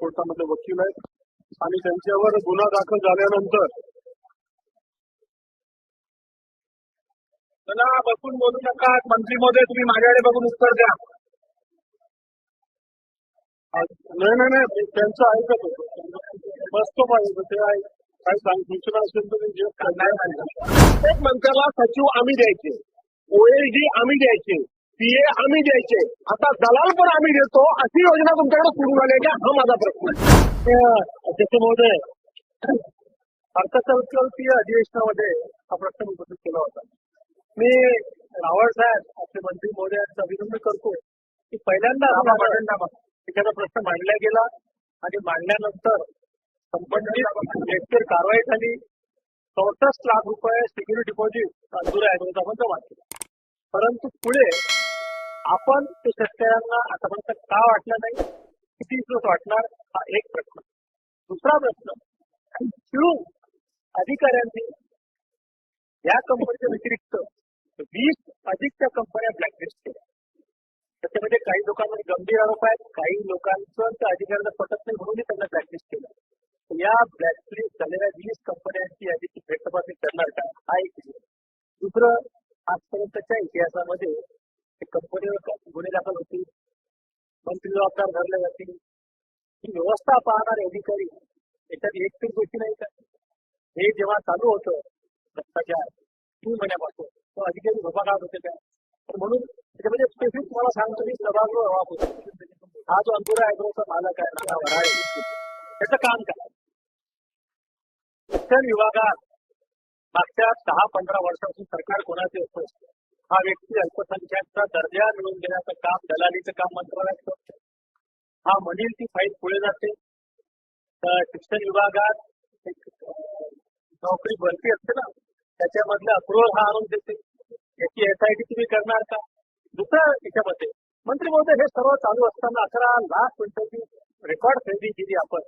हायकोर्टामध्ये वकील आहेत आणि त्यांच्यावर गुन्हा दाखल झाल्यानंतर मला बसून बोलू नका. मंत्री महोदय, तुम्ही माझ्याकडे बघून उत्तर द्या. नाही त्यांचं ऐकत होतं, बसतो पाहिजे ते काय सूचना असेल तर प्रत्येक मंत्र्याला सचिव आम्ही द्यायचे, ओएसडी आम्ही द्यायचे, पीए आम्ही द्यायचे, आता दलाल पण आम्ही देतो. अशी योजना तुमच्याकडे सुरू झाली का? हा माझा प्रश्न आहे. अध्यक्ष महोदय, अर्थसंकल्पीय अधिवेशनामध्ये हा प्रश्न उपस्थित केला होता. मी रावळ साहेब आपले मंत्री महोदयांचं अभिनंदन करतो की पहिल्यांदा एखादा प्रश्न मांडला गेला आणि मांडल्यानंतर संबंधित व्यक्तीवर कारवाई झाली. 64 लाख रुपये सिक्युरिटी डिपॉझिट मंजूर आहे आपण जमा केला. परंतु पुढे आपण ते शेतकऱ्यांना आतापर्यंत का वाटलं नाही, किती दिवस वाटणार, हा एक प्रश्न. दुसरा प्रश्न, शिळून अधिकाऱ्यांनी या कंपनीच्या व्यतिरिक्त 20 अधिकच्या कंपन्या ब्लॅकलिस्ट केल्या. त्याच्यामध्ये काही लोकांमध्ये गंभीर आरोप आहेत, काही लोकांचं त्या अधिकाऱ्यांना पटत नाही म्हणून त्यांना ब्लॅकलिस्ट केलं. या ब्लॅकलिस्ट झालेल्या 20 कंपन्यांची यादीची फेरतपासणी करणार का, हा एक. दुसरं, आजपर्यंतच्या इतिहासामध्ये कंपनीवर गुन्हे दाखल होतील, मंत्री जबाबदार धरले जातील, ही व्यवस्था पाहणारे अधिकारी याच्यात एक तरी गोष्टी नाही का? हे जेव्हा चालू होतं भ्रष्टाचार 3 महिन्यापासून, तो अधिकारी झोपा काढत होते काय? तर म्हणून त्याच्यामध्ये स्पेसिफिक तुम्हाला सांगतो मी, सभागृह वाप होतो. हा जो अंकुरा ॲग्रोचा मालक आहे त्याचं काम काय? शिक्षण विभागात मागच्या 10-15 वर्षापासून सरकार कोणाचे असतो, हा व्यक्ती अल्पसंख्याकचा दर्जा मिळवून देण्याचं काम, दलालीचं काम मंत्रालयात करतो. हा म्हणील ती फाईल पुढे जाते. तर शिक्षण विभागात नोकरी भरती असते ना, त्याच्यामधलं अप्रुव्हल हा आणून देते. याची SIT तुम्ही करणार का? दुसरं याच्यामध्ये मंत्री महोदय, हे सर्व चालू असताना 11 लाख क्विंटलची रेकॉर्ड खरेदी केली आपण.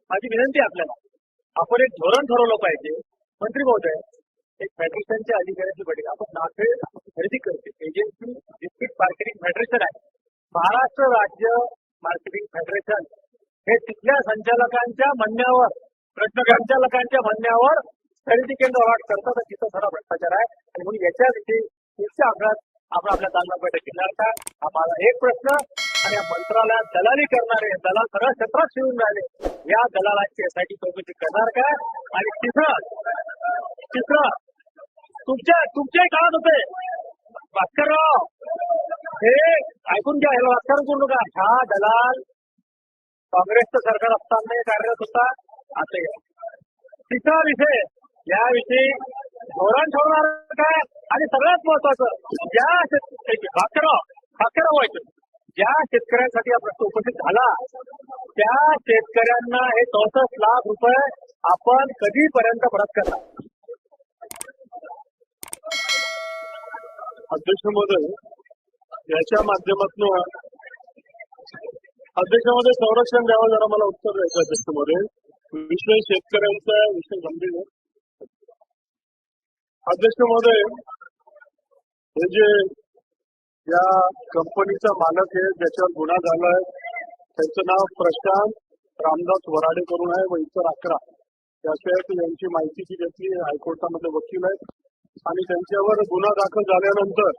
माझी विनंती आपल्याला, आपण एक धोरण ठरवलं पाहिजे. मंत्री महोदय, एक फेडरेशनच्या अधिकाऱ्याची बैठक, आपण नाफेड खरेदी करते, एजन्सी डिस्ट्रिक्ट मार्केटिंग फेडरेशन आहे, महाराष्ट्र राज्य मार्केटिंग फेडरेशन, हे तिथल्या संचालकांच्या म्हणण्यावर, संचालकांच्या म्हणण्यावर खरेदी केंद्र अलॉट करतात. तिथं खरा भ्रष्टाचार आहे आणि म्हणून याच्याविषयी पुढच्या आठवड्यात आपण आपल्या दालना बैठक घेणार का, हा माझा एक प्रश्न. आणि या मंत्रालयात दलाली करणारे दलाल सगळ्या क्षेत्रात शिवून राहिले, या दलालांची SIT चौकशी करणार का? आणि तिसरं तुमच्याही काळात होते भास्करराव, हे ऐकून घ्या, ह्याला वास्कार करू नका. हा दलाल काँग्रेसचं सरकार असताना कार्यरत होता. आता तिसरा विषय, याविषयी धोरण ठरवणार काय? आणि सगळ्यात महत्वाचं, भास्करराव व्हायचं, ज्या शेतकऱ्यांसाठी हा प्रश्न उपस्थित झाला त्या शेतकऱ्यांना हे 64 लाख रुपये आपण कधीपर्यंत परत करणार? अध्यक्ष महोदय, याच्या माध्यमातून अध्यक्ष महोदय संरक्षण द्यावं, जरा मला उत्तर द्यायचं. अध्यक्ष महोदय, विषय शेतकऱ्यांचा विषय गंभीर आहे. अध्यक्ष महोदय, हे जे या कंपनीचा मालक आहे ज्याच्यावर गुन्हा झालाय, त्यांचं नाव प्रशांत रामदास वराडे करून आहे व इतर 11 त्यासाठी यांची माहिती जी घेतली. हायकोर्टामध्ये वकील आहेत आणि त्यांच्यावर गुन्हा दाखल झाल्यानंतर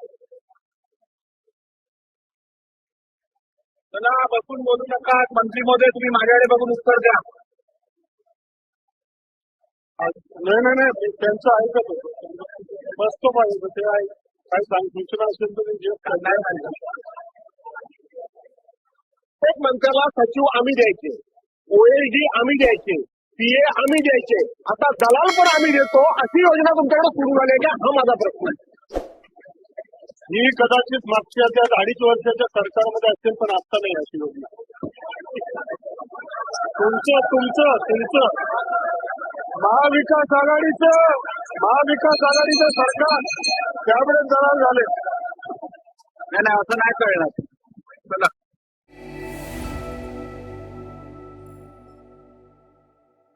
मला बसून बोलू नका. मंत्री महोदय, तुम्ही माझ्याकडे बघून उत्तर द्या. नाही त्यांचं ऐकत होतं, बसतो पाहिजे ते काय सूचना असेल तर प्रत्येक मंत्र्याला सचिव आम्ही द्यायचे, ओएसडी आम्ही द्यायचे, पीए आम्ही द्यायचे, आता दलाल पण आम्ही देतो. अशी योजना तुमच्याकडे सुरू झाली का? हा माझा प्रश्न आहे. ही कदाचित मागच्या त्या 2.5 वर्षाच्या सरकारमध्ये असेल, पण आता नाही अशी योजना. तुमचं महाविकास आघाडीचं सरकार त्यावेळेस दलाल झाले. नाही, असं नाही कळणार.